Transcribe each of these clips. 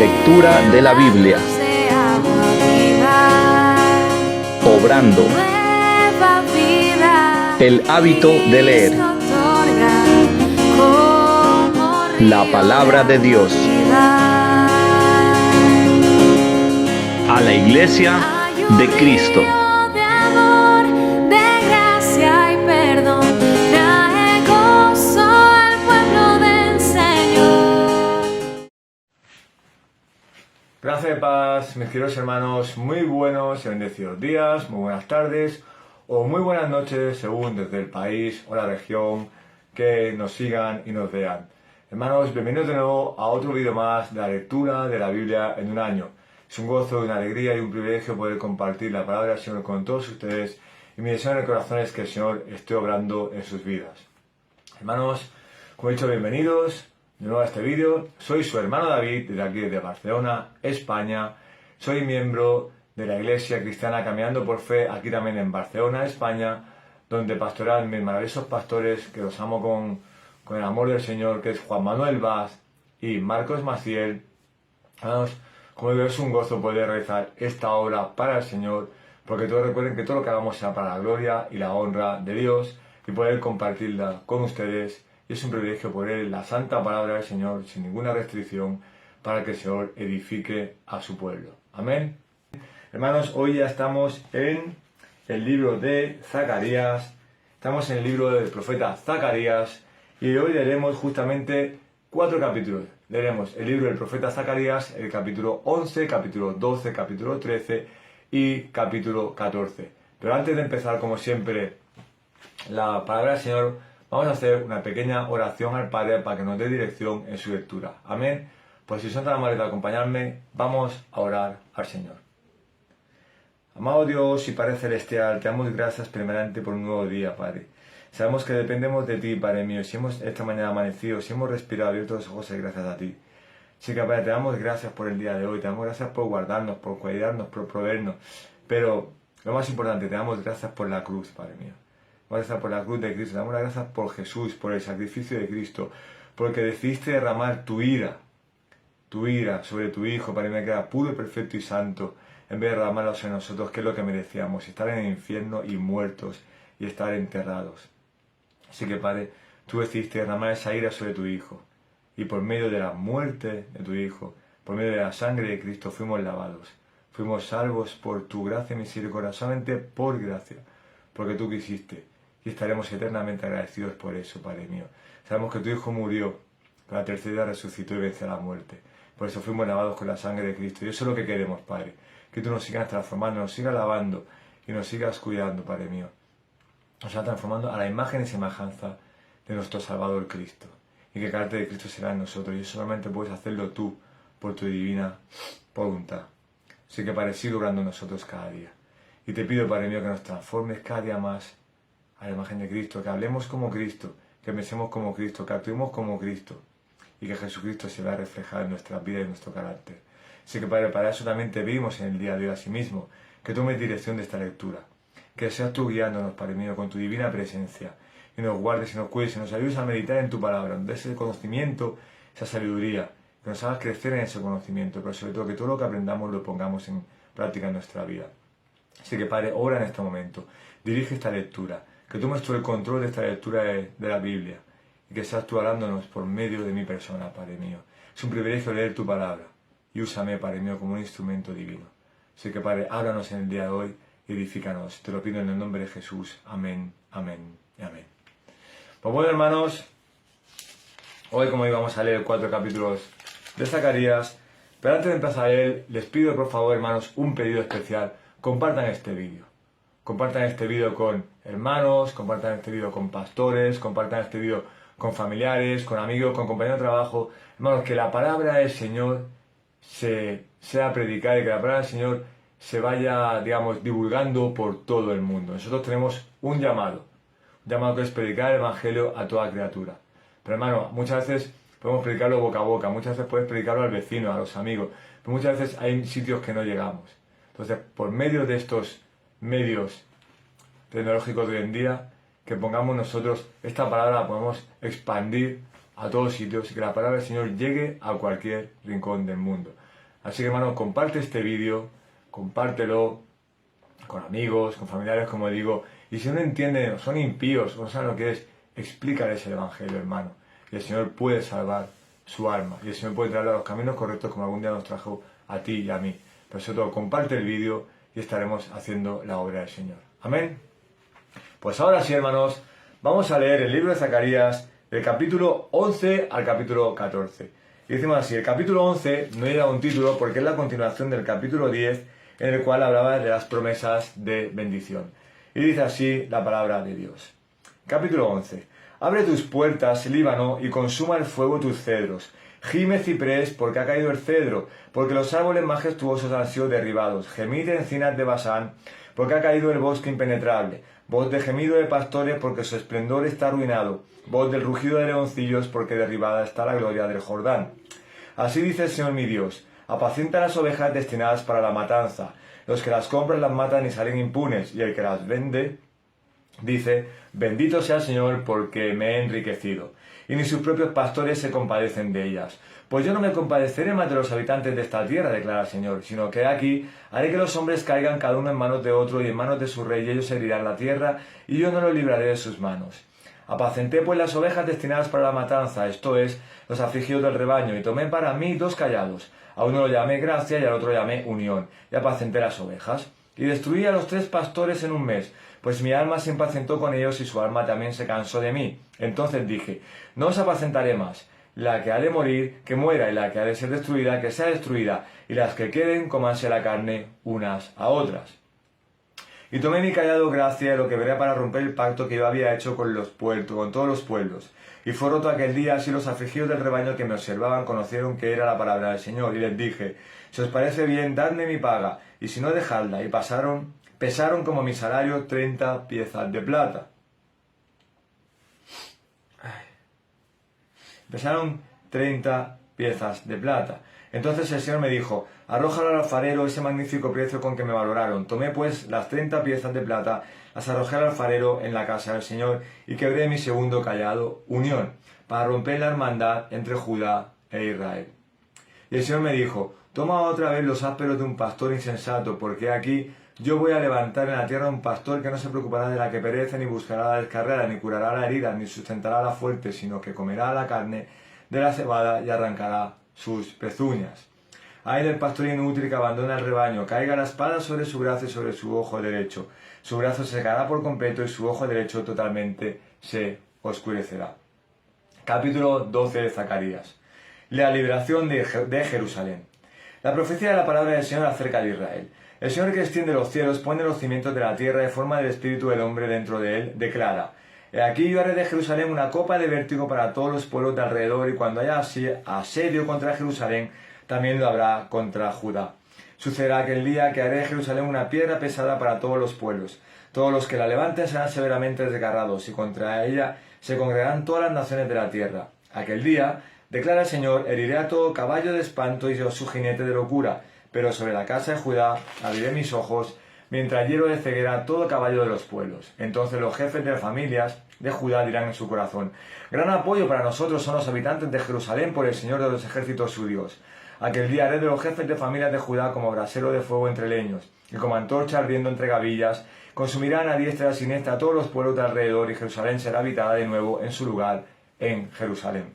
Lectura de la Biblia. Obrando. El hábito de leer. La palabra de Dios. A la Iglesia de Cristo. Gracias de paz, mis queridos hermanos, muy buenos y bendecidos días, muy buenas tardes o muy buenas noches según desde el país o la región que nos sigan y nos vean. Hermanos, bienvenidos de nuevo a otro vídeo más de la lectura de la Biblia en un año. Es un gozo, una alegría y un privilegio poder compartir la palabra del Señor con todos ustedes y mi deseo en el corazón es que el Señor esté obrando en sus vidas. Hermanos, como he dicho, bienvenidos de nuevo a este vídeo. Soy su hermano David, desde aquí de Barcelona, España. Soy miembro de la Iglesia Cristiana Caminando por Fe, aquí también en Barcelona, España, donde pastorean mis maravillosos pastores, que los amo con el amor del Señor, que es Juan Manuel Vaz y Marcos Maciel. Hermanos, como digo, es un gozo poder realizar esta obra para el Señor, porque todos recuerden que todo lo que hagamos sea para la gloria y la honra de Dios y poder compartirla con ustedes. Y es un privilegio poner la santa palabra del Señor sin ninguna restricción para que el Señor edifique a su pueblo. Amén. Hermanos, hoy ya estamos en el libro de Zacarías. Estamos en el libro del profeta Zacarías y hoy leeremos justamente 4 capítulos. Leeremos el libro del profeta Zacarías, el capítulo 11, capítulo 12, capítulo 13 y capítulo 14. Pero antes de empezar, como siempre, la palabra del Señor, vamos a hacer una pequeña oración al Padre para que nos dé dirección en su lectura. Amén. Pues si son tan amables de acompañarme, vamos a orar al Señor. Amado Dios y Padre Celestial, te damos gracias primeramente por un nuevo día, Padre. Sabemos que dependemos de ti, Padre mío. Si hemos esta mañana amanecido, si hemos respirado, abierto los ojos, es gracias a ti. Así que, Padre, te damos gracias por el día de hoy, te damos gracias por guardarnos, por cuidarnos, por proveernos. Pero lo más importante, te damos gracias por la cruz, Padre mío. Gracias por la cruz de Cristo, te damos las gracias por Jesús, por el sacrificio de Cristo, porque decidiste derramar tu ira sobre tu Hijo, para que era puro, perfecto y santo, en vez de derramarla sobre nosotros, que es lo que merecíamos, estar en el infierno y muertos y estar enterrados. Así que, Padre, tú decidiste derramar esa ira sobre tu Hijo, y por medio de la muerte de tu Hijo, por medio de la sangre de Cristo, fuimos lavados, fuimos salvos por tu gracia y misericordia, solamente por gracia, porque tú quisiste. Y estaremos eternamente agradecidos por eso, Padre mío. Sabemos que tu Hijo murió, pero la tercera día resucitó y venció a la muerte. Por eso fuimos lavados con la sangre de Cristo. Y eso es lo que queremos, Padre. Que tú nos sigas transformando, nos sigas lavando y nos sigas cuidando, Padre mío. Nos sigas transformando a la imagen y semejanza de nuestro Salvador Cristo. Y que el carácter de Cristo será en nosotros. Y eso solamente puedes hacerlo tú, por tu divina voluntad. Así que, Padre, sigue obrando en nosotros cada día. Y te pido, Padre mío, que nos transformes cada día más a la imagen de Cristo, que hablemos como Cristo, que pensemos como Cristo, que actuemos como Cristo y que Jesucristo se vea reflejado en nuestra vida y en nuestro carácter. Así que, Padre, para eso también te pedimos en el día de hoy asimismo, que tomes dirección de esta lectura, que seas tú guiándonos, Padre mío, con tu divina presencia y nos guardes y nos cuides y nos ayudes a meditar en tu palabra, nos des ese conocimiento, esa sabiduría, que nos hagas crecer en ese conocimiento, pero sobre todo que todo lo que aprendamos lo pongamos en práctica en nuestra vida. Así que, Padre, ora en este momento, dirige esta lectura, que tomes tú el control de esta lectura de la Biblia y que seas tú hablándonos por medio de mi persona, Padre mío. Es un privilegio leer tu palabra y úsame, Padre mío, como un instrumento divino. Así que, Padre, háblanos en el día de hoy y edifícanos. Te lo pido en el nombre de Jesús. Amén, amén y amén. Pues bueno, hermanos, hoy como íbamos a leer 4 capítulos de Zacarías, pero antes de empezar a leer, les pido por favor, hermanos, un pedido especial. Compartan este vídeo. Compartan este vídeo con hermanos, compartan este vídeo con pastores, compartan este vídeo con familiares, con amigos, con compañeros de trabajo. Hermanos, que la palabra del Señor sea predicada y que la palabra del Señor se vaya, digamos, divulgando por todo el mundo. Nosotros tenemos un llamado que es predicar el Evangelio a toda criatura. Pero hermano, muchas veces podemos predicarlo boca a boca, muchas veces puedes predicarlo al vecino, a los amigos, pero muchas veces hay sitios que no llegamos. Entonces, por medio de estos medios tecnológicos de hoy en día, que pongamos nosotros esta palabra, la podemos expandir a todos sitios y que la palabra del Señor llegue a cualquier rincón del mundo. Así que hermano, comparte este vídeo, compártelo con amigos, con familiares, como digo, y si no entienden, o son impíos, o no saben lo que es, explícales el Evangelio, hermano, y el Señor puede salvar su alma, y el Señor puede traerlo a los caminos correctos como algún día nos trajo a ti y a mí. Pero sobre todo, comparte el vídeo y estaremos haciendo la obra del Señor. Amén. Pues ahora sí, hermanos, vamos a leer el libro de Zacarías, del capítulo 11 al capítulo 14. Y decimos así, el capítulo 11 no lleva un título porque es la continuación del capítulo 10, en el cual hablaba de las promesas de bendición. Y dice así la palabra de Dios. Capítulo 11. Abre tus puertas, Líbano, y consuma el fuego tus cedros. Gime ciprés, porque ha caído el cedro, porque los árboles majestuosos han sido derribados. Gemid encinas de Basán, porque ha caído el bosque impenetrable. Voz de gemido de pastores, porque su esplendor está arruinado. Voz del rugido de leoncillos, porque derribada está la gloria del Jordán. Así dice el Señor mi Dios: apacienta las ovejas destinadas para la matanza. Los que las compran las matan y salen impunes, y el que las vende dice: bendito sea el Señor, porque me he enriquecido. Y ni sus propios pastores se compadecen de ellas. Pues yo no me compadeceré más de los habitantes de esta tierra, declara el Señor, sino que aquí haré que los hombres caigan cada uno en manos de otro y en manos de su rey, y ellos herirán la tierra, y yo no los libraré de sus manos. Apacenté pues las ovejas destinadas para la matanza, esto es, los afligidos del rebaño, y tomé para mí 2 callados. A uno lo llamé gracia y al otro llamé unión, y apacenté las ovejas. Y destruí a los 3 pastores en un mes, pues mi alma se impacientó con ellos y su alma también se cansó de mí. Entonces dije: no os apacentaré más. La que ha de morir, que muera, y la que ha de ser destruida, que sea destruida, y las que queden, cómanse la carne unas a otras. Y tomé mi callado gracia, lo que veré para romper el pacto que yo había hecho con todos los pueblos. Y fue roto aquel día, así los afligidos del rebaño que me observaban conocieron que era la palabra del Señor. Y les dije: si os parece bien, dadme mi paga, y si no, dejadla. Y pesaron como mi salario 30 piezas de plata. Pesaron 30 piezas de plata. Entonces el Señor me dijo: arrójalo al alfarero ese magnífico precio con que me valoraron. Tomé pues las 30 piezas de plata, las arrojé al alfarero en la casa del Señor, y quebré mi segundo callado, unión, para romper la hermandad entre Judá e Israel. Y el Señor me dijo: toma otra vez los ásperos de un pastor insensato, porque aquí yo voy a levantar en la tierra un pastor que no se preocupará de la que perece, ni buscará la descarriada, ni curará la herida, ni sustentará a la fuerte, sino que comerá la carne de la cebada y arrancará sus pezuñas. Ay del pastor inútil que abandona el rebaño, caiga la espada sobre su brazo y sobre su ojo derecho. Su brazo se secará por completo y su ojo derecho totalmente se oscurecerá. Capítulo 12 de Zacarías. La liberación de Jerusalén. La profecía de la palabra del Señor acerca de Israel. El Señor que extiende los cielos, pone los cimientos de la tierra y forma del espíritu del hombre dentro de él, declara: he aquí yo haré de Jerusalén una copa de vértigo para todos los pueblos de alrededor, y cuando haya asedio contra Jerusalén, también lo habrá contra Judá. Sucederá aquel día que haré de Jerusalén una piedra pesada para todos los pueblos. Todos los que la levanten serán severamente desgarrados, y contra ella se congregarán todas las naciones de la tierra. Aquel día, declara el Señor, heriré a todo caballo de espanto y a su jinete de locura, pero sobre la casa de Judá abriré mis ojos, mientras hiero de ceguera a todo caballo de los pueblos. Entonces los jefes de las familias de Judá dirán en su corazón: gran apoyo para nosotros son los habitantes de Jerusalén por el Señor de los ejércitos su Dios. Aquel día haré de los jefes de familias de Judá como brasero de fuego entre leños, y como antorcha ardiendo entre gavillas. Consumirán a diestra y a siniestra a todos los pueblos de alrededor, y Jerusalén será habitada de nuevo en su lugar en Jerusalén.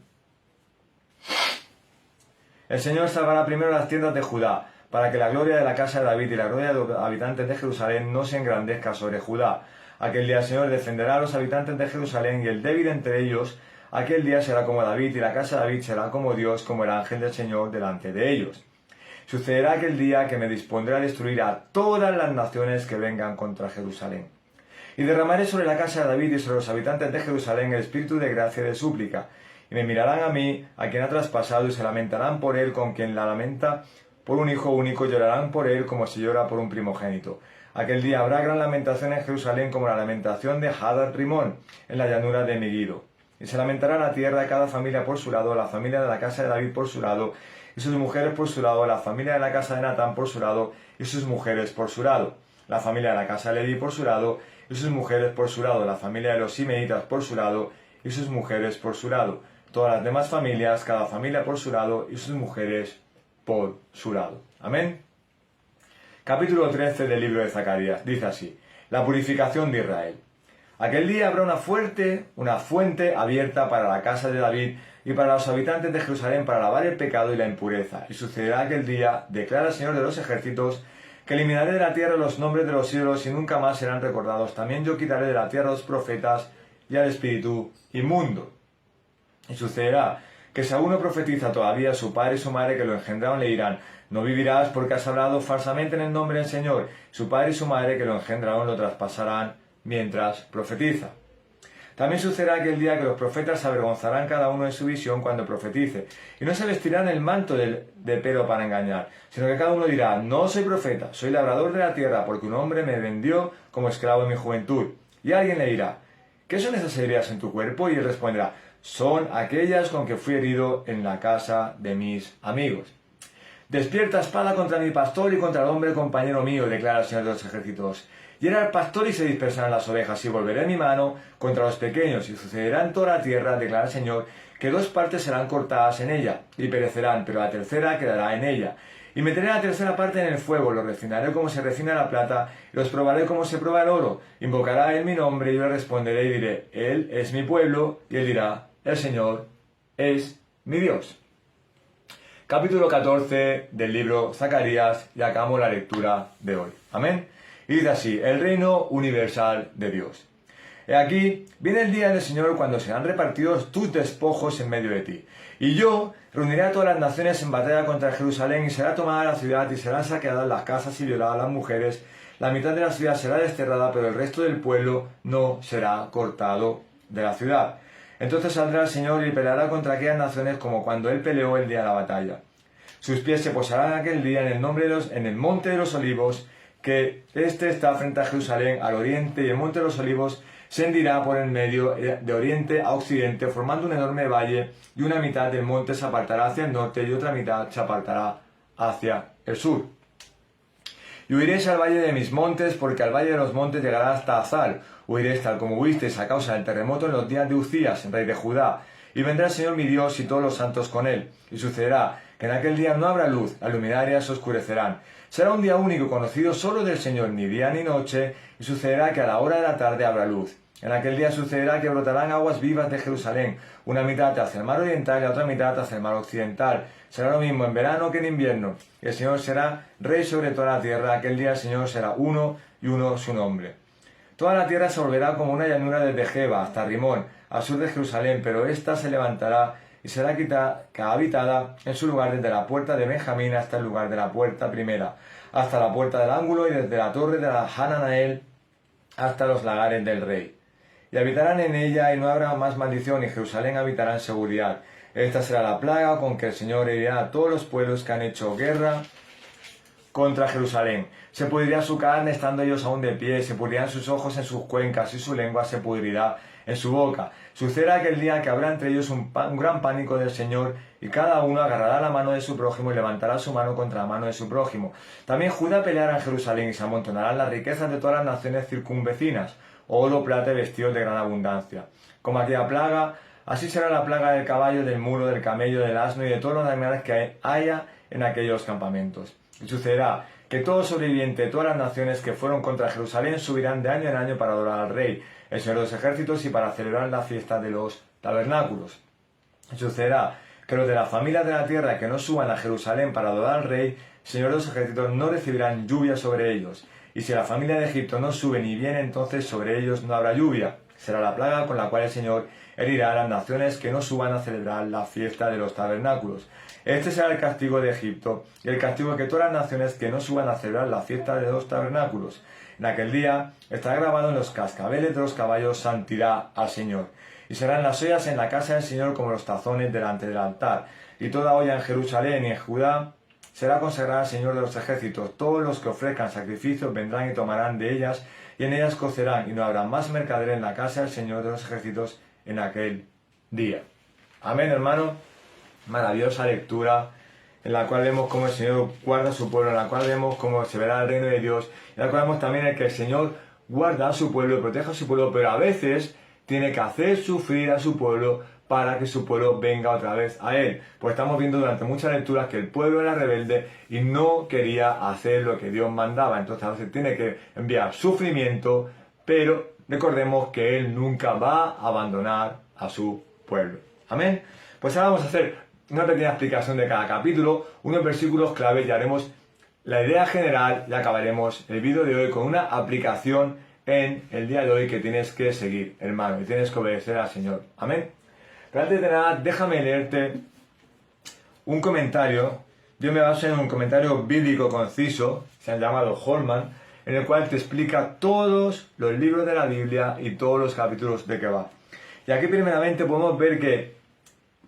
El Señor salvará primero las tiendas de Judá, para que la gloria de la casa de David y la gloria de los habitantes de Jerusalén no se engrandezca sobre Judá. Aquel día el Señor defenderá a los habitantes de Jerusalén, y el débil entre ellos, aquel día será como David, y la casa de David será como Dios, como el ángel del Señor delante de ellos. Sucederá aquel día que me dispondré a destruir a todas las naciones que vengan contra Jerusalén. Y derramaré sobre la casa de David y sobre los habitantes de Jerusalén el espíritu de gracia y de súplica. Y me mirarán a mí, a quien ha traspasado, y se lamentarán por él con quien la lamenta por un hijo único, llorarán por él como se llora por un primogénito. Aquel día habrá gran lamentación en Jerusalén, como la lamentación de Hadad Rimón, en la llanura de Megiddo. Y se lamentará la tierra, cada familia por su lado, la familia de la casa de David por su lado, y sus mujeres por su lado, la familia de la casa de Natán por su lado, y sus mujeres por su lado, la familia de la casa de Leví por su lado, y sus mujeres por su lado, la familia de los Simeitas por su lado, y sus mujeres por su lado, todas las demás familias, cada familia por su lado, y sus mujeres por su lado. Amén. Capítulo 13 del libro de Zacarías. Dice así: la purificación de Israel. Aquel día habrá una fuente abierta para la casa de David y para los habitantes de Jerusalén para lavar el pecado y la impureza. Y sucederá aquel día, declara el Señor de los ejércitos, que eliminaré de la tierra los nombres de los ídolos y nunca más serán recordados. También yo quitaré de la tierra a los profetas y al espíritu inmundo. Y sucederá que si alguno profetiza todavía, su padre y su madre que lo engendraron le dirán: no vivirás porque has hablado falsamente en el nombre del Señor. Su padre y su madre que lo engendraron lo traspasarán mientras profetiza. También sucederá aquel día que los profetas se avergonzarán cada uno en su visión cuando profetice, y no se vestirán el manto de pelo para engañar, sino que cada uno dirá: no soy profeta, soy labrador de la tierra, porque un hombre me vendió como esclavo en mi juventud. Y alguien le dirá: ¿qué son esas heridas en tu cuerpo? Y él responderá: son aquellas con que fui herido en la casa de mis amigos. Despierta espada contra mi pastor y contra el hombre compañero mío, declara el Señor de los ejércitos. Y era el pastor y se dispersarán las ovejas, y volveré mi mano contra los pequeños, y sucederá en toda la tierra, declara el Señor, que 2 partes serán cortadas en ella, y perecerán, pero la tercera quedará en ella. Y meteré la tercera parte en el fuego, los refinaré como se refina la plata, y los probaré como se prueba el oro. Invocará él mi nombre, y yo le responderé y diré: él es mi pueblo, y él dirá: el Señor es mi Dios. Capítulo 14 del libro Zacarías, y acabamos la lectura de hoy. Amén. Y dice así: el reino universal de Dios. He aquí, viene el día del Señor cuando serán repartidos tus despojos en medio de ti. Y yo reuniré a todas las naciones en batalla contra Jerusalén, y será tomada la ciudad, y serán saqueadas las casas y violadas las mujeres. La mitad de la ciudad será desterrada, pero el resto del pueblo no será cortado de la ciudad. Entonces saldrá el Señor y peleará contra aquellas naciones como cuando él peleó el día de la batalla. Sus pies se posarán aquel día en el monte de los olivos, que este está frente a Jerusalén al oriente, y el monte de los olivos se hendirá por el medio de oriente a occidente, formando un enorme valle, y una mitad del monte se apartará hacia el norte y otra mitad se apartará hacia el sur. Y huiréis al valle de mis montes, porque al valle de los montes llegará hasta Azal. Huiréis tal como huisteis a causa del terremoto en los días de Uzías, rey de Judá. Y vendrá el Señor mi Dios y todos los santos con él. Y sucederá que en aquel día no habrá luz, las luminarias se oscurecerán. Será un día único, conocido solo del Señor, ni día ni noche, y sucederá que a la hora de la tarde habrá luz. En aquel día sucederá que brotarán aguas vivas de Jerusalén, una mitad hacia el mar oriental y la otra mitad hacia el mar occidental. Será lo mismo en verano que en invierno. Y el Señor será rey sobre toda la tierra. Aquel día el Señor será uno, y uno su nombre. Toda la tierra se volverá como una llanura desde Geba hasta Rimón, al sur de Jerusalén, pero ésta se levantará y será habitada en su lugar desde la puerta de Benjamín hasta el lugar de la puerta primera, hasta la puerta del ángulo, y desde la torre de la Hananael hasta los lagares del rey. Y habitarán en ella, y no habrá más maldición, y Jerusalén habitará en seguridad. Esta será la plaga con que el Señor herirá a todos los pueblos que han hecho guerra contra Jerusalén. Se pudrirá su carne estando ellos aún de pie, se pudrirán sus ojos en sus cuencas, y su lengua se pudrirá en su boca. Sucederá aquel día que habrá entre ellos un gran pánico del Señor, y cada uno agarrará la mano de su prójimo y levantará su mano contra la mano de su prójimo. También Judá peleará en Jerusalén, y se amontonarán las riquezas de todas las naciones circunvecinas, oro, plata y vestidos de gran abundancia. Como aquella plaga, así será la plaga del caballo, del mulo, del camello, del asno y de todos los animales que haya en aquellos campamentos. Y sucederá que todo sobreviviente de todas las naciones que fueron contra Jerusalén subirán de año en año para adorar al Rey, el Señor de los ejércitos, y para celebrar la fiesta de los tabernáculos. Y sucederá que los de la familia de la tierra que no suban a Jerusalén para adorar al Rey, el Señor de los ejércitos, no recibirán lluvia sobre ellos. Y si la familia de Egipto no sube ni viene, entonces sobre ellos no habrá lluvia. Será la plaga con la cual el Señor herirá a las naciones que no suban a celebrar la fiesta de los tabernáculos. Este será el castigo de Egipto, y el castigo que todas las naciones que no suban a celebrar la fiesta de los tabernáculos. En aquel día estará grabado en los cascabeles de los caballos santidad al Señor. Y serán las ollas en la casa del Señor como los tazones delante del altar. Y toda olla en Jerusalén y en Judá será consagrada al Señor de los ejércitos. Todos los que ofrezcan sacrificios vendrán y tomarán de ellas, y en ellas cocerán, y no habrá más mercader en la casa del Señor de los ejércitos en aquel día. Amén, hermano. Maravillosa lectura en la cual vemos cómo el Señor guarda a su pueblo, en la cual vemos cómo se verá el reino de Dios, en la cual vemos también el que el Señor guarda a su pueblo y protege a su pueblo, pero a veces tiene que hacer sufrir a su pueblo para que su pueblo venga otra vez a él. Pues estamos viendo durante muchas lecturas que el pueblo era rebelde y no quería hacer lo que Dios mandaba. Entonces a veces tiene que enviar sufrimiento, pero recordemos que él nunca va a abandonar a su pueblo. Amén. Pues ahora vamos a hacer una pequeña explicación de cada capítulo, unos versículos clave y haremos la idea general y acabaremos el vídeo de hoy con una aplicación en el día de hoy que tienes que seguir, hermano, y tienes que obedecer al Señor. Amén. Pero antes de nada, déjame leerte un comentario. Yo me baso en un comentario bíblico conciso, se han llamado Holman, en el cual te explica todos los libros de la Biblia y todos los capítulos de que va. Y aquí primeramente podemos ver que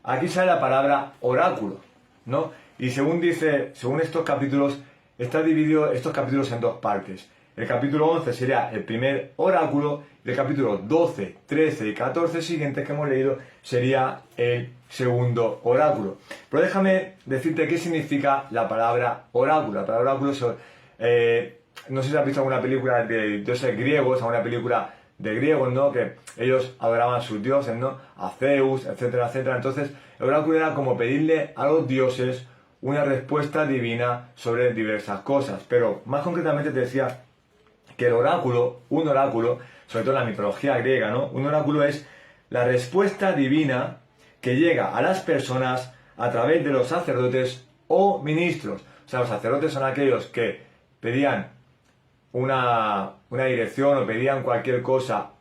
aquí sale la palabra oráculo, ¿no? Y según estos capítulos, está dividido estos capítulos en dos partes. El capítulo 11 sería el primer oráculo y el capítulo 12, 13 y 14 siguientes que hemos leído sería el segundo oráculo. Pero déjame decirte qué significa la palabra oráculo. La palabra oráculo no sé si has visto alguna película de dioses griegos, alguna película de griegos, ¿no? Que ellos adoraban a sus dioses, ¿no? A Zeus, etcétera, etcétera. Entonces, el oráculo era como pedirle a los dioses una respuesta divina sobre diversas cosas. Pero más concretamente te decía que el oráculo, un oráculo, sobre todo en la mitología griega, ¿no? Un oráculo es la respuesta divina que llega a las personas a través de los sacerdotes o ministros. O sea, los sacerdotes son aquellos que pedían una dirección o pedían cualquier cosa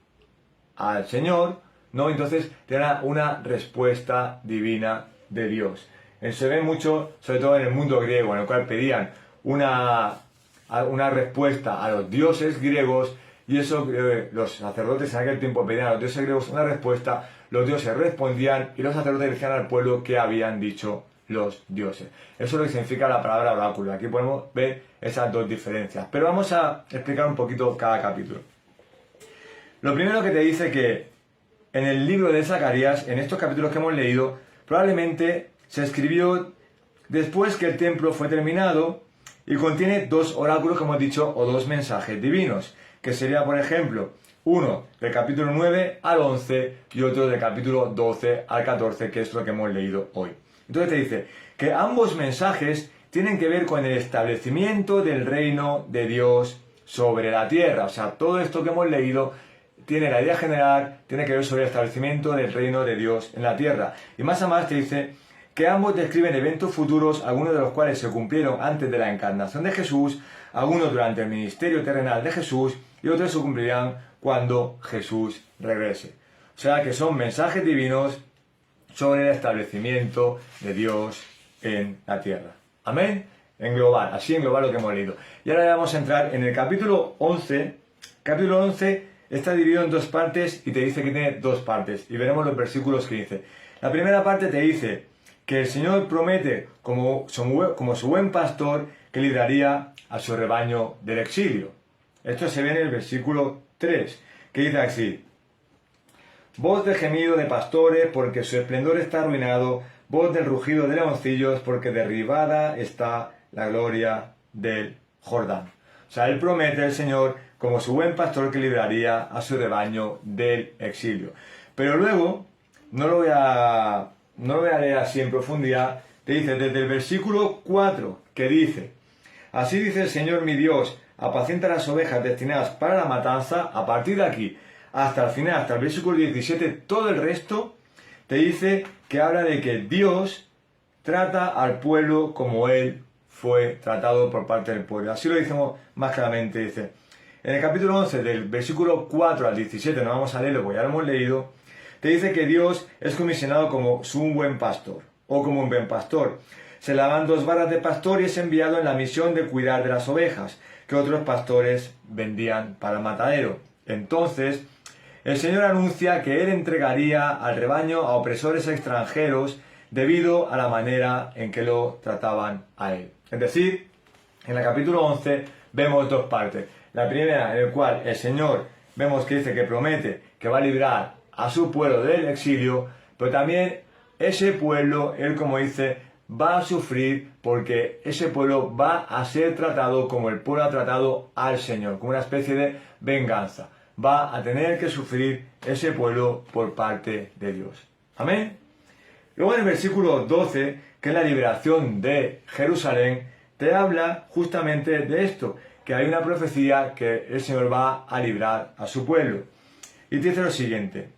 al Señor, ¿no? Entonces tenían una respuesta divina de Dios. Se ve mucho, sobre todo en el mundo griego, en el cual pedían una respuesta a los dioses griegos, y eso los sacerdotes en aquel tiempo pedían a los dioses griegos una respuesta, los dioses respondían y los sacerdotes decían al pueblo qué habían dicho los dioses. Eso es lo que significa la palabra oráculo. Aquí podemos ver esas dos diferencias. Pero vamos a explicar un poquito cada capítulo. Lo primero que te dice que en el libro de Zacarías, en estos capítulos que hemos leído, probablemente se escribió después que el templo fue terminado y contiene dos oráculos, como he dicho, o dos mensajes divinos, que sería, por ejemplo, uno del capítulo 9 al 11 y otro del capítulo 12 al 14, que es lo que hemos leído hoy. Entonces te dice que ambos mensajes tienen que ver con el establecimiento del reino de Dios sobre la tierra. O sea, todo esto que hemos leído tiene la idea general, tiene que ver sobre el establecimiento del reino de Dios en la tierra. Y más a más te dice que ambos describen eventos futuros, algunos de los cuales se cumplieron antes de la encarnación de Jesús, algunos durante el ministerio terrenal de Jesús y otros se cumplirán cuando Jesús regrese. O sea que son mensajes divinos sobre el establecimiento de Dios en la tierra. Amén. En global, así en global lo que hemos leído. Y ahora vamos a entrar en el capítulo 11. Capítulo 11 está dividido en dos partes y te dice que tiene dos partes. Y veremos los versículos que dice. La primera parte te dice que el Señor promete como su buen pastor que libraría a su rebaño del exilio. Esto se ve en el versículo 3, que dice así: voz de gemido de pastores porque su esplendor está arruinado, voz del rugido de leoncillos porque derribada está la gloria del Jordán. O sea, él promete el Señor como su buen pastor que libraría a su rebaño del exilio. Pero luego, no lo voy a leer así en profundidad, te dice desde el versículo 4, que dice: así dice el Señor mi Dios, apacienta las ovejas destinadas para la matanza. A partir de aquí hasta el final, hasta el versículo 17, todo el resto te dice que habla de que Dios trata al pueblo como Él fue tratado por parte del pueblo. Así lo decimos más claramente, dice. En el capítulo 11, del versículo 4 al 17, no vamos a leerlo porque ya lo hemos leído, te dice que Dios es comisionado como un buen pastor, o como un buen pastor. Se le dan 2 varas de pastor y es enviado en la misión de cuidar de las ovejas, que otros pastores vendían para el matadero. Entonces, el Señor anuncia que Él entregaría al rebaño a opresores extranjeros debido a la manera en que lo trataban a Él. Es decir, en el capítulo 11 vemos dos partes. La primera, en la cual el Señor vemos que dice que promete que va a librar a su pueblo del exilio, pero también ese pueblo, Él como dice, va a sufrir porque ese pueblo va a ser tratado como el pueblo ha tratado al Señor, como una especie de venganza. va a tener que sufrir ese pueblo por parte de Dios. Amén. Luego en el versículo 12, que es la liberación de Jerusalén, te habla justamente de esto, que hay una profecía que el Señor va a librar a su pueblo. Y te dice lo siguiente,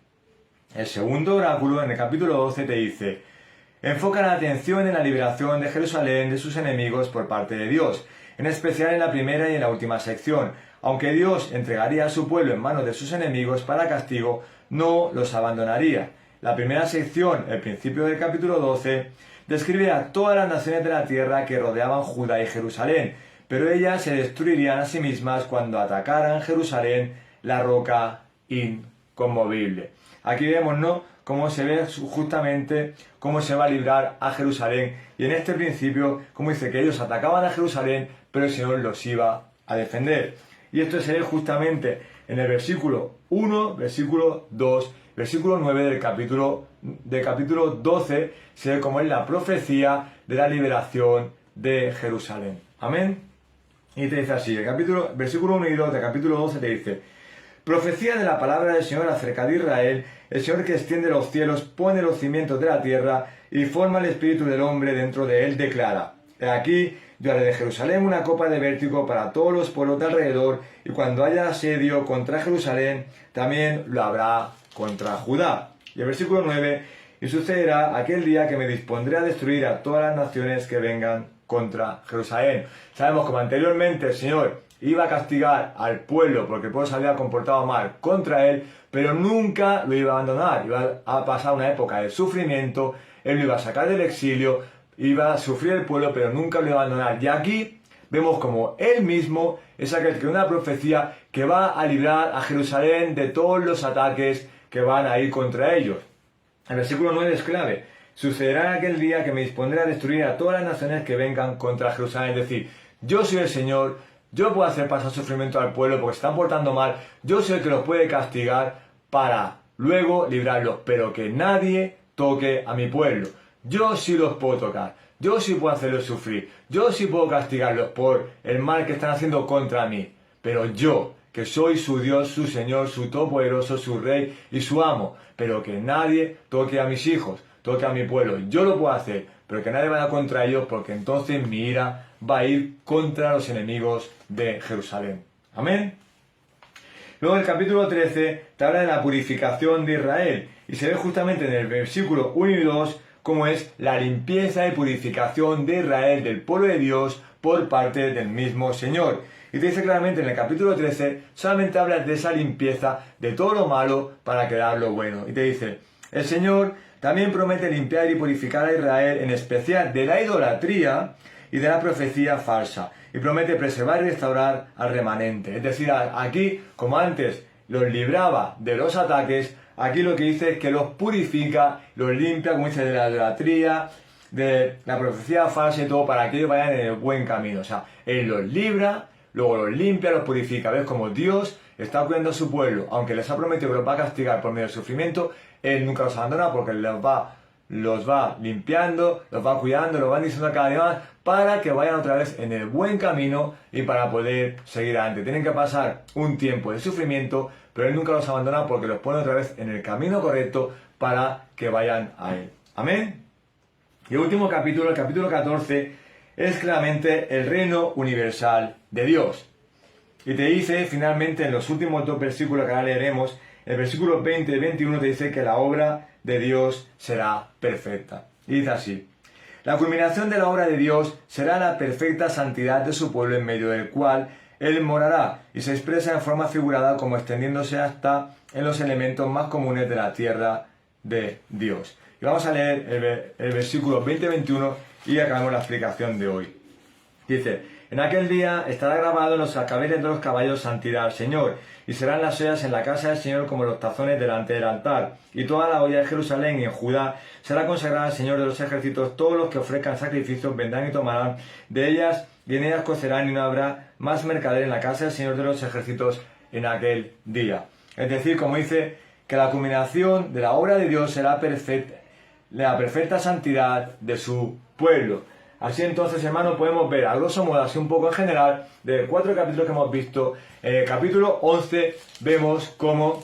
el segundo oráculo en el capítulo 12 te dice, enfoca la atención en la liberación de Jerusalén de sus enemigos por parte de Dios, en especial en la primera y en la última sección. Aunque Dios entregaría a su pueblo en manos de sus enemigos para castigo, no los abandonaría. La primera sección, el principio del capítulo 12, describe a todas las naciones de la tierra que rodeaban Judá y Jerusalén, pero ellas se destruirían a sí mismas cuando atacaran Jerusalén, la roca inconmovible. Aquí vemos, ¿no?, cómo se ve justamente cómo se va a librar a Jerusalén. Y en este principio, como dice que ellos atacaban a Jerusalén, pero el Señor los iba a defender. Y esto se ve justamente en el versículo 1, versículo 2, versículo 9 del capítulo 12, se ve cómo es la profecía de la liberación de Jerusalén. Amén. Y te dice así, versículo 1 y 2 del capítulo 12 te dice, profecía de la palabra del Señor acerca de Israel, el Señor que extiende los cielos, pone los cimientos de la tierra y forma el espíritu del hombre dentro de él, declara, he aquí, yo haré de Jerusalén una copa de vértigo para todos los pueblos de alrededor, y cuando haya asedio contra Jerusalén, también lo habrá contra Judá. Y el versículo 9, y sucederá aquel día que me dispondré a destruir a todas las naciones que vengan contra Jerusalén. Sabemos como anteriormente el Señor iba a castigar al pueblo porque el pueblo se había comportado mal contra él, pero nunca lo iba a abandonar. Iba a pasar una época de sufrimiento, él lo iba a sacar del exilio, iba a sufrir el pueblo, pero nunca lo iba a abandonar. Y aquí vemos como él mismo es aquel que una profecía que va a librar a Jerusalén de todos los ataques que van a ir contra ellos. El versículo 9 es clave. Sucederá en aquel día que me dispondré a destruir a todas las naciones que vengan contra Jerusalén. Es decir, yo soy el Señor, yo puedo hacer pasar sufrimiento al pueblo porque se están portando mal, yo soy el que los puede castigar para luego librarlos, pero que nadie toque a mi pueblo. Yo sí los puedo tocar, yo sí puedo hacerlos sufrir, yo sí puedo castigarlos por el mal que están haciendo contra mí, pero yo, que soy su Dios, su Señor, su Todopoderoso, su Rey y su Amo, pero que nadie toque a mis hijos, toque a mi pueblo. Yo lo puedo hacer, pero que nadie vaya contra ellos, porque entonces mi ira va a ir contra los enemigos de Jerusalén. Amén. Luego el capítulo 13 te habla de la purificación de Israel, y se ve justamente en el versículo 1 y 2 cómo es la limpieza y purificación de Israel, del pueblo de Dios, por parte del mismo Señor. Y te dice claramente en el capítulo 13, solamente habla de esa limpieza, de todo lo malo para quedar lo bueno. Y te dice, el Señor también promete limpiar y purificar a Israel, en especial de la idolatría y de la profecía falsa. Y promete preservar y restaurar al remanente. Es decir, aquí, como antes los libraba de los ataques, aquí lo que dice es que los purifica, los limpia, como dice, de la idolatría, de la profecía falsa y todo, para que ellos vayan en el buen camino. O sea, Él los libra, luego los limpia, los purifica. ¿Ves? Como Dios está cuidando a su pueblo, aunque les ha prometido que los va a castigar por medio del sufrimiento, Él nunca los abandona porque los va limpiando, los va cuidando, los va diciendo cada día más para que vayan otra vez en el buen camino y para poder seguir adelante. Tienen que pasar un tiempo de sufrimiento, pero Él nunca los abandona porque los pone otra vez en el camino correcto para que vayan a Él. Amén. Y el último capítulo, el capítulo 14, es claramente el reino universal de Dios. Y te dice finalmente en los últimos dos versículos que ahora leeremos, el versículo 20 y 21 te dice que la obra de Dios será perfecta. Y dice así, la culminación de la obra de Dios será la perfecta santidad de su pueblo en medio del cual Él morará, y se expresa en forma figurada como extendiéndose hasta en los elementos más comunes de la tierra de Dios. Y vamos a leer el versículo 20-21 y acabamos la explicación de hoy. Dice, en aquel día estará grabado en los cascabeles de los caballos santidad al Señor, y serán las ollas en la casa del Señor como los tazones delante del altar. Y toda la olla de Jerusalén y en Judá será consagrada al Señor de los ejércitos. Todos los que ofrezcan sacrificios vendrán y tomarán de ellas, y en ellas cocerán, y no habrá más mercader en la casa del Señor de los ejércitos en aquel día. Es decir, como dice, que la culminación de la obra de Dios será perfecta, la perfecta santidad de su pueblo. Así entonces, hermano, podemos ver a grosso modo, así un poco en general, de 4 capítulos que hemos visto. En el capítulo 11 vemos cómo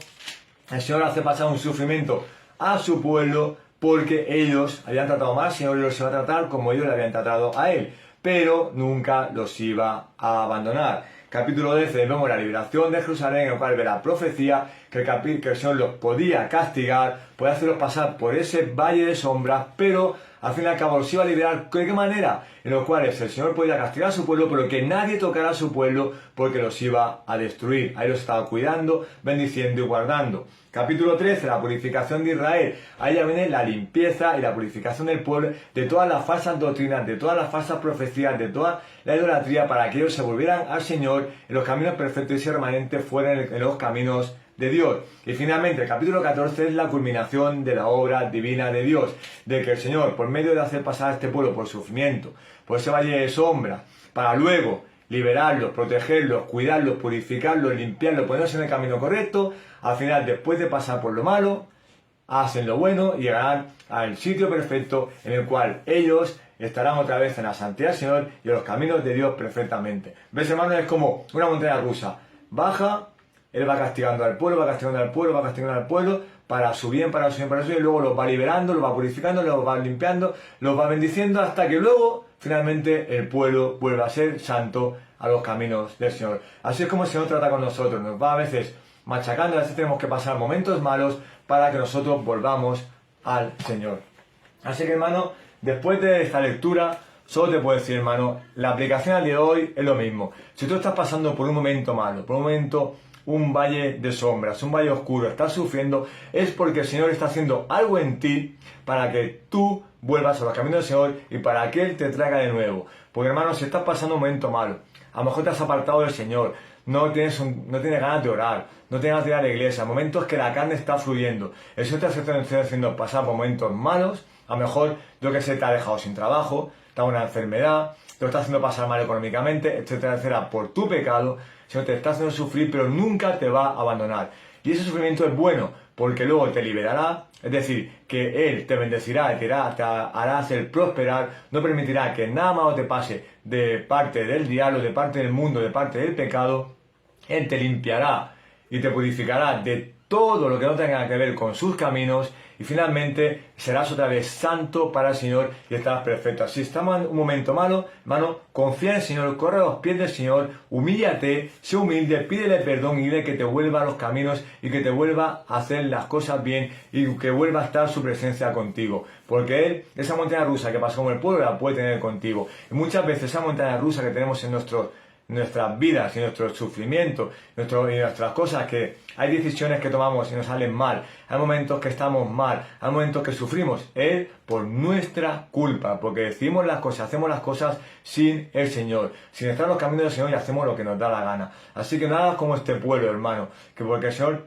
el Señor hace pasar un sufrimiento a su pueblo porque ellos habían tratado mal al Señor y los iba a tratar como ellos le habían tratado a Él, pero nunca los iba a abandonar. Capítulo 12 vemos la liberación de Jerusalén, en el cual ve la profecía que el Señor los podía castigar, podía hacerlos pasar por ese valle de sombras, pero al fin y al cabo los iba a liberar. ¿De qué manera? En los cuales el Señor podía castigar a su pueblo, pero que nadie tocara a su pueblo porque los iba a destruir. Ahí los estaba cuidando, bendiciendo y guardando. Capítulo 13, la purificación de Israel. Ahí ya viene la limpieza y la purificación del pueblo de todas las falsas doctrinas, de todas las falsas profecías, de toda la idolatría, para que ellos se volvieran al Señor en los caminos perfectos y ese remanente fuera en los caminos de Dios. Y finalmente el capítulo 14 es la culminación de la obra divina de Dios, de que el Señor, por medio de hacer pasar a este pueblo por sufrimiento, por ese valle de sombra, para luego liberarlos, protegerlos, cuidarlos, purificarlos, limpiarlos, ponerlos en el camino correcto, al final, después de pasar por lo malo, hacen lo bueno y llegarán al sitio perfecto en el cual ellos estarán otra vez en la santidad del Señor y en los caminos de Dios perfectamente. ¿Ves, hermano? Es como una montaña rusa. Baja, Él va castigando al pueblo, va castigando al pueblo, va castigando al pueblo, para su bien, para su bien, para su bien, y luego los va liberando, los va purificando, los va limpiando, los va bendiciendo, hasta que luego, finalmente, el pueblo vuelva a ser santo a los caminos del Señor. Así es como el Señor trata con nosotros, nos va a veces machacando, a veces tenemos que pasar momentos malos para que nosotros volvamos al Señor. Así que, hermano, después de esta lectura, solo te puedo decir, hermano, la aplicación al día de hoy es lo mismo. Si tú estás pasando por un momento malo, por un momento, un valle de sombras, un valle oscuro, estás sufriendo, es porque el Señor está haciendo algo en ti para que tú vuelvas a los caminos del Señor y para que Él te traiga de nuevo. Porque, hermano, si estás pasando un momento malo, a lo mejor te has apartado del Señor, no tienes ganas de orar, no tienes ganas de ir a la iglesia, momentos que la carne está fluyendo, el Señor te está haciendo pasar por momentos malos, a lo mejor, yo que sé, te ha dejado sin trabajo, te ha dado una enfermedad, te lo está haciendo pasar mal económicamente, etcétera, etcétera, por tu pecado. El Señor te está haciendo sufrir, pero nunca te va a abandonar. Y ese sufrimiento es bueno, porque luego te liberará, es decir, que Él te bendecirá, te hará hacer prosperar, no permitirá que nada malo te pase de parte del diablo, de parte del mundo, de parte del pecado. Él te limpiará y te purificará de todo lo que no tenga que ver con sus caminos y finalmente serás otra vez santo para el Señor y estarás perfecto. Si estamos en un momento malo, hermano, confía en el Señor, corre a los pies del Señor, humíllate, sé humilde, pídele perdón y dile que te vuelva a los caminos y que te vuelva a hacer las cosas bien y que vuelva a estar su presencia contigo. Porque Él, esa montaña rusa que pasó con el pueblo, la puede tener contigo. Y muchas veces esa montaña rusa que tenemos en nuestras vidas y nuestros sufrimientos y nuestras cosas, que hay decisiones que tomamos y nos salen mal, hay momentos que estamos mal, hay momentos que sufrimos, es por nuestra culpa, porque decimos las cosas, hacemos las cosas sin el Señor, sin estar en los caminos del Señor y hacemos lo que nos da la gana. Así que no hagas como este pueblo, hermano, que porque el Señor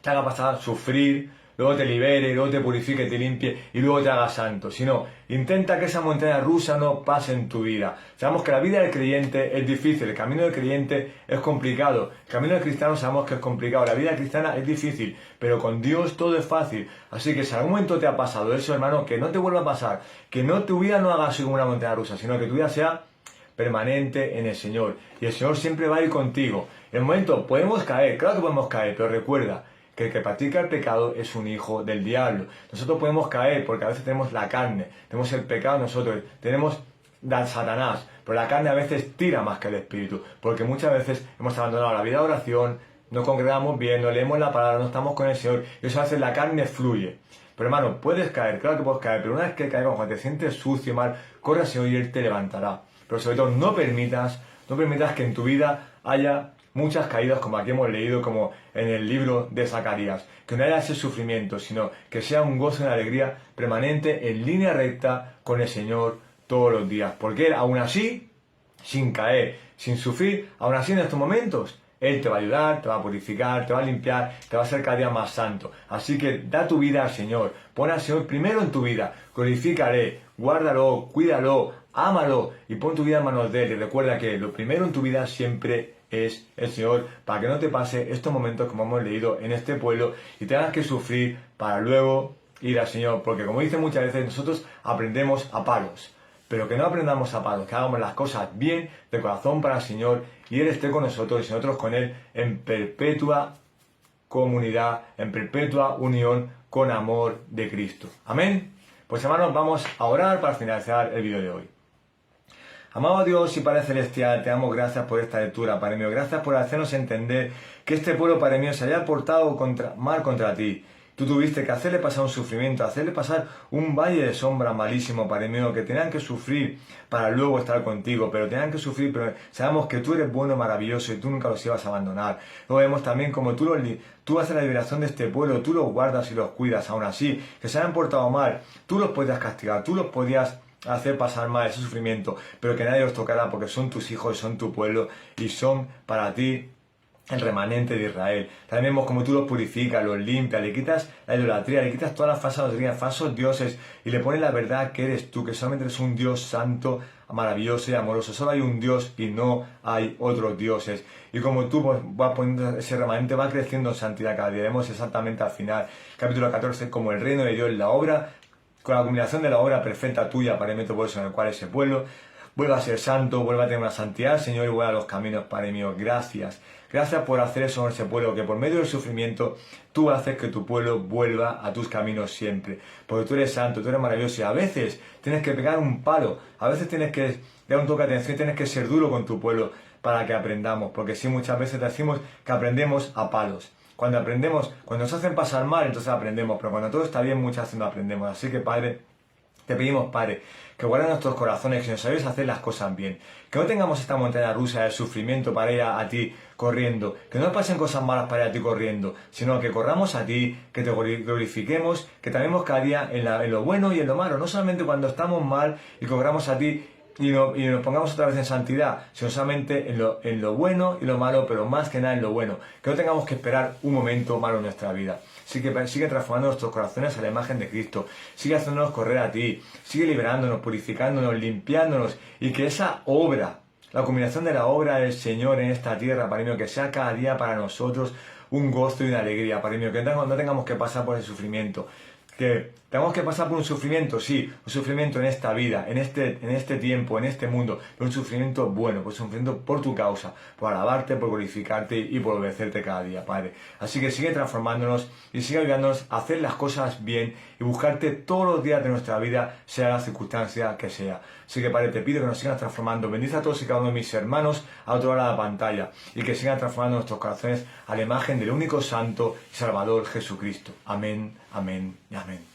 te haga pasar a sufrir, luego te libere, luego te purifique, te limpie y luego te haga santo. Sino, intenta que esa montaña rusa no pase en tu vida. Sabemos que la vida del creyente es difícil, el camino del creyente es complicado, el camino del cristiano sabemos que es complicado, la vida cristiana es difícil, pero con Dios todo es fácil. Así que si en algún momento te ha pasado eso, hermano, que no te vuelva a pasar, que tu vida no haga así como una montaña rusa, sino que tu vida sea permanente en el Señor. Y el Señor siempre va a ir contigo. En el momento podemos caer, claro que podemos caer, pero recuerda que el que practica el pecado es un hijo del diablo. Nosotros podemos caer porque a veces tenemos la carne, tenemos el pecado nosotros, tenemos Satanás, pero la carne a veces tira más que el espíritu, porque muchas veces hemos abandonado la vida de oración, no congregamos bien, no leemos la palabra, no estamos con el Señor, y eso hace la carne fluye. Pero hermano, puedes caer, claro que puedes caer, pero una vez que caigas, cuando te sientes sucio y mal, corre al Señor y Él te levantará. Pero sobre todo, no permitas que en tu vida haya muchas caídas, como aquí hemos leído, como en el libro de Zacarías. Que no haya ese sufrimiento, sino que sea un gozo y una alegría permanente en línea recta con el Señor todos los días. Porque Él, aún así, sin caer, sin sufrir, aún así en estos momentos, Él te va a ayudar, te va a purificar, te va a limpiar, te va a hacer cada día más santo. Así que da tu vida al Señor, pon al Señor primero en tu vida, glorifícale, guárdalo, cuídalo, ámalo y pon tu vida en manos de Él. Y recuerda que lo primero en tu vida siempre es el Señor, para que no te pase estos momentos como hemos leído en este pueblo y tengas que sufrir para luego ir al Señor, porque como dice muchas veces, nosotros aprendemos a palos, pero que no aprendamos a palos, que hagamos las cosas bien, de corazón para el Señor, y Él esté con nosotros y nosotros con Él en perpetua comunidad, en perpetua unión con amor de Cristo. Amén. Pues hermanos, vamos a orar para finalizar el vídeo de hoy. Amado Dios y Padre Celestial, te damos gracias por esta lectura, Padre mío. Gracias por hacernos entender que este pueblo, Padre mío, se había portado mal contra ti. Tú tuviste que hacerle pasar un sufrimiento, hacerle pasar un valle de sombra malísimo, Padre mío, que tenían que sufrir para luego estar contigo, pero tenían que sufrir, pero sabemos que tú eres bueno, maravilloso y tú nunca los ibas a abandonar. Luego vemos también como tú haces la liberación de este pueblo, tú los guardas y los cuidas, aún así, que se hayan portado mal, tú los podías castigar, tú los podías hacer pasar mal ese sufrimiento, pero que nadie los tocará porque son tus hijos, son tu pueblo y son para ti el remanente de Israel. También vemos como tú los purificas, los limpias, le quitas la idolatría, le quitas todas las falsos dioses y le pones la verdad que eres tú, que solamente eres un Dios santo, maravilloso y amoroso. Solo hay un Dios y no hay otros dioses. Y como tú vas poniendo ese remanente, va creciendo en santidad cada día. Vemos exactamente al final, capítulo 14, como el reino de Dios, la obra, con la culminación de la obra perfecta tuya, Padre mío, por eso en el cual ese pueblo vuelva a ser santo, vuelva a tener una santidad, Señor, y vuelva a los caminos, Padre mío. Gracias. Gracias por hacer eso en ese pueblo, que por medio del sufrimiento tú haces que tu pueblo vuelva a tus caminos siempre. Porque tú eres santo, tú eres maravilloso y a veces tienes que pegar un palo, a veces tienes que dar un toque de atención, tienes que ser duro con tu pueblo para que aprendamos. Porque sí, muchas veces decimos que aprendemos a palos. Cuando aprendemos, cuando nos hacen pasar mal, entonces aprendemos, pero cuando todo está bien, muchas veces no aprendemos. Así que, Padre, te pedimos, Padre, que guardes nuestros corazones, que nos ayudes a hacer las cosas bien. Que no tengamos esta montaña rusa de sufrimiento para ir a ti corriendo. Que no nos pasen cosas malas para ir a ti corriendo, sino que corramos a ti, que te glorifiquemos, que también cada día en lo bueno y en lo malo. No solamente cuando estamos mal y corramos a ti y nos pongamos otra vez en santidad, sino solamente en lo bueno y lo malo, pero más que nada en lo bueno. Que no tengamos que esperar un momento malo en nuestra vida. Sigue transformando nuestros corazones a la imagen de Cristo. Sigue haciéndonos correr a ti. Sigue liberándonos, purificándonos, limpiándonos. Y que esa obra, la combinación de la obra del Señor en esta tierra, Padre mío, que sea cada día para nosotros un gozo y una alegría, Padre mío. Que no tengamos que pasar por el sufrimiento. Que tenemos que pasar por un sufrimiento, sí, un sufrimiento en esta vida, en este tiempo, en este mundo, pero un sufrimiento bueno, pues un sufrimiento por tu causa, por alabarte, por glorificarte y por obedecerte cada día, Padre. Así que sigue transformándonos y sigue ayudándonos a hacer las cosas bien y buscarte todos los días de nuestra vida, sea la circunstancia que sea. Así que, Padre, te pido que nos sigas transformando. Bendice a todos y cada uno de mis hermanos a otro lado de la pantalla y que sigan transformando nuestros corazones a la imagen del único Santo y Salvador Jesucristo. Amén, amén y amén.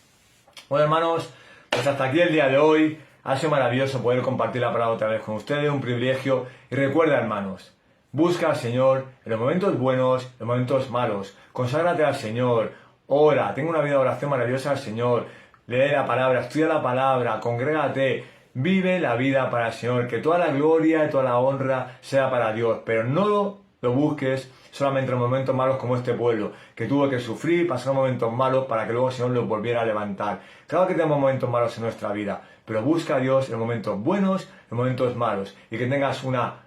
Bueno, hermanos, pues hasta aquí el día de hoy. Ha sido maravilloso poder compartir la palabra otra vez con ustedes, un privilegio. Y recuerda, hermanos, busca al Señor en los momentos buenos, en los momentos malos. Conságrate al Señor, ora, tenga una vida de oración maravillosa al Señor. Lee la palabra, estudia la palabra, congrégate, vive la vida para el Señor. Que toda la gloria y toda la honra sea para Dios, pero no lo busques solamente en momentos malos como este pueblo, que tuvo que sufrir, pasar momentos malos para que luego el Señor los volviera a levantar. Claro que tenemos momentos malos en nuestra vida, pero busca a Dios en momentos buenos, en momentos malos, y que tengas una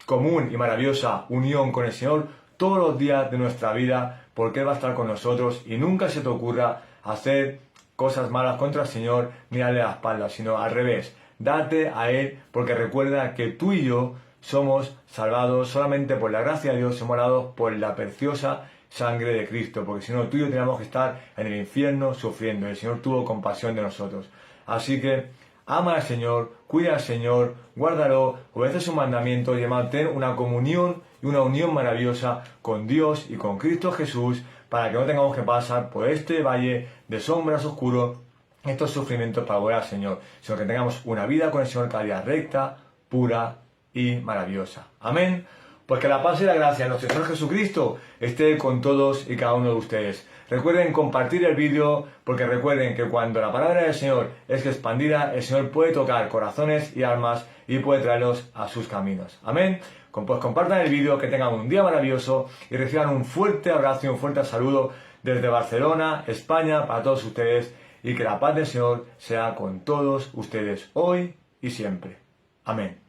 común y maravillosa unión con el Señor todos los días de nuestra vida, porque Él va a estar con nosotros y nunca se te ocurra hacer cosas malas contra el Señor ni darle la espalda, sino al revés, date a Él, porque recuerda que tú y yo somos salvados solamente por la gracia de Dios, somos salvados por la preciosa sangre de Cristo, porque si no, tú y yo teníamos que estar en el infierno sufriendo. El Señor tuvo compasión de nosotros. Así que ama al Señor, cuida al Señor, guárdalo, obedece sus mandamientos y mantén una comunión y una unión maravillosa con Dios y con Cristo Jesús, para que no tengamos que pasar por este valle de sombras oscuros, estos sufrimientos para volver al Señor, sino que tengamos una vida con el Señor cada día recta, pura y maravillosa. Amén. Pues que la paz y la gracia de nuestro Señor Jesucristo esté con todos y cada uno de ustedes. Recuerden compartir el vídeo, porque recuerden que cuando la palabra del Señor es expandida, el Señor puede tocar corazones y almas y puede traerlos a sus caminos. Amén. Pues compartan el vídeo, que tengan un día maravilloso y reciban un fuerte abrazo y un fuerte saludo desde Barcelona, España, para todos ustedes, y que la paz del Señor sea con todos ustedes hoy y siempre. Amén.